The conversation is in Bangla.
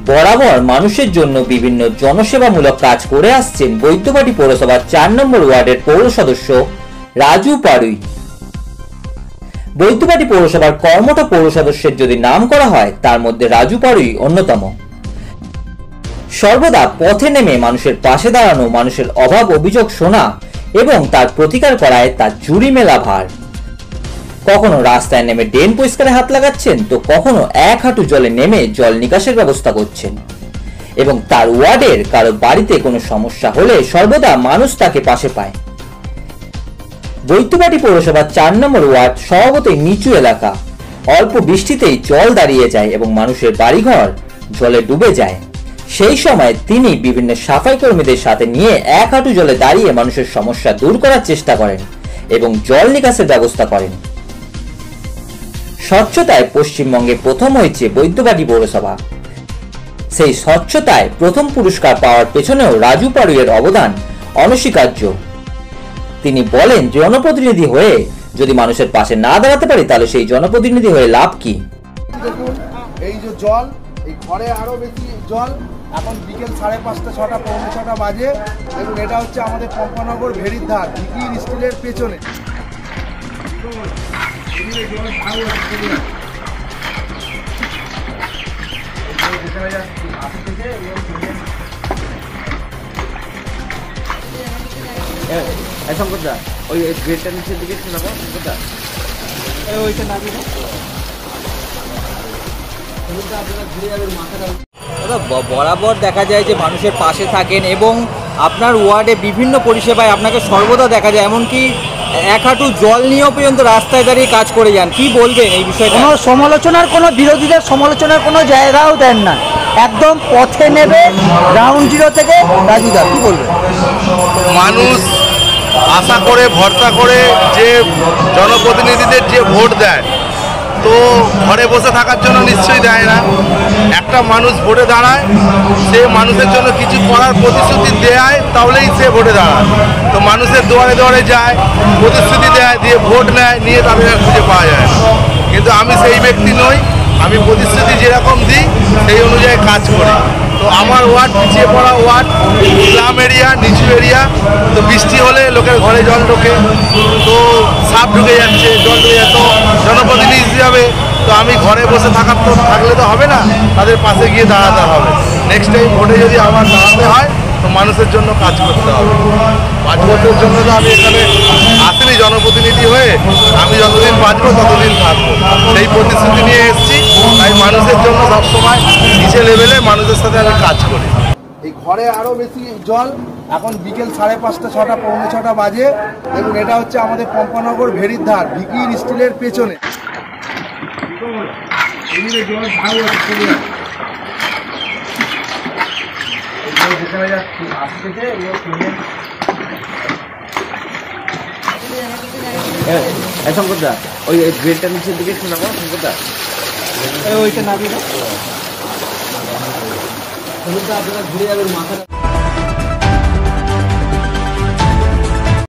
বরাবর মানুষের জন্য বিভিন্ন জনসেবামূলক কাজ করে আসছেন বৈদ্যবাটি পৌরসভার ৪ নম্বর ওয়ার্ডের পৌর সদস্য রাজু পাড়ুই। বৈদ্যবাটি পৌরসভার কর্মঠ পৌর সদস্যের যদি নাম করা হয় তার মধ্যে রাজু পাড়ুই অন্যতম। সর্বদা পথে নেমে মানুষের পাশে দাঁড়ানো, মানুষের অভাব অভিযোগ শোনা এবং তার প্রতিকার করায় তার জুড়ি মেলা ভার। কখনো রাস্তায় নেমে ড্রেন পরিষ্কারে হাত লাগাচ্ছেন, তো কখনো এক হাঁটু জলে নেমে জল নিকাশের ব্যবস্থা করছেন এবং তার ওয়ার্ডের কারো বাড়িতে কোনো সমস্যা হলে সর্বদা মানুষ তাকে পাশে পায়। বৈদ্যবাটি পৌরসভার ৪ নম্বর ওয়ার্ড স্বভাবতই নিচু এলাকা। অল্প বৃষ্টিতেই জল দাঁড়িয়ে যায় এবং মানুষের বাড়িঘর জলে ডুবে যায়। সেই সময় তিনি বিভিন্ন সাফাই কর্মীদের সাথে নিয়ে এক হাঁটু জলে দাঁড়িয়ে মানুষের সমস্যা দূর করার চেষ্টা করেন এবং জল নিকাশের ব্যবস্থা করেন। স্বচ্ছতায় পশ্চিমবঙ্গে প্রথম হয়েছে বৈদ্যবাটি পৌরসভা। সেই স্বচ্ছতায় প্রথম পুরস্কার পাওয়ার পেছনেও রাজু পাড়ুইয়ের অবদান অনস্বীকার্য। তিনি বলেন, জনপ্রতিনিধি হয়ে যদি মানুষের পাশে না দাঁড়াতে পারি তাহলে সেই জনপ্রতিনিধি হয়ে লাভ কি? দেখুন, এই যে জল, এই ঘরে আরো বেশি জল। এখন বিকেল 5:30, 6টা, পৌনে 6টা বাজে। দেখুন, এটা হচ্ছে আমাদের পম্পানগর ভেড়ির ধার, ভিকির স্টিলের পেছনে। শঙ্করদা, ওই গেটটা নিচের দিকে একটু নামো। শঙ্করদা, ওইটা নামি না, আপনারা ঘুরে যাবেন মাথাটা। বরাবর দেখা যায় যে মানুষের পাশে থাকেন এবং আপনার ওয়ার্ডে বিভিন্ন পরিষেবায় আপনাকে সর্বদা দেখা যায়, এমনকি এক হাঁটু জল নিয়েও পর্যন্ত রাস্তায় দাঁড়িয়ে কাজ করে যান। কি বলবেন এই বিষয়টা? কোনো সমালোচনার, কোনো বিরোধীদের সমালোচনার কোনো জায়গাও দেন না, একদম পথে নেবে গ্রাউন্ড জিরো থেকে। রাজুদা, কি বলবেন? মানুষ আশা করে ভরসা করে যে জনপ্রতিনিধিদের যে ভোট দেয়, তো ঘরে বসে থাকার জন্য নিশ্চয়ই দেয় না। একটা মানুষ ভোটে দাঁড়ায়, সে মানুষের জন্য কিছু করার প্রতিশ্রুতি দেয়, তাহলেই সে ভোটে দাঁড়ায়। তো মানুষের দুয়ারে দুয়ারে যায়, প্রতিশ্রুতি দেয়, দিয়ে ভোট নেয়, নিয়ে তাদের খুঁজে পাওয়া যায় না। কিন্তু আমি সেই ব্যক্তি নই। আমি প্রতিশ্রুতি যেরকম দিই সেই অনুযায়ী কাজ করি। তো আমার ওয়ার্ড পিছিয়ে পড়া ওয়ার্ড, গ্রাম এরিয়া, নিচু এরিয়া। তো বৃষ্টি হলে লোকের ঘরে জল ঢোকে, তো সাপ ঢুকে যাচ্ছে, জল ঢুকে যাচ্ছে। তো জনপ্রতিনিধি হিসাবে তো আমি ঘরে বসে থাকলে তো হবে না, তাদের পাশে গিয়ে দাঁড়াতে হবে। নেক্সট টাইম ভোটে যদি আমার দাঁড়াতে হয় তো মানুষের জন্য কাজ করতে হবে। 5 বছরের জন্য তো আমি এখানে আসিনি জনপ্রতিনিধি হয়ে। আমি যতদিন বাঁচবো ততদিন থাকবো, সেই প্রতিশ্রুতি নিয়ে এসেছি। তাই মানুষের জন্য সবসময় নিচে লেভেলে মানুষের সাথে আমি কাজ করি। এই ঘরে আরো বেশি জল। এখন বিকেল 5:30, 6টা, পৌনে 6টা বাজে। দেখুন, এটা হচ্ছে আমাদের পম্পানগর ভেড়ির ধার, ভিকির স্টিলের পেছনে। শঙ্করদা, ওই গেটটা নিচের দিকে একটু নামো। শঙ্করদা, ওইটা নামি না, আপনারা ঘুরে যাবেন মাথাটা।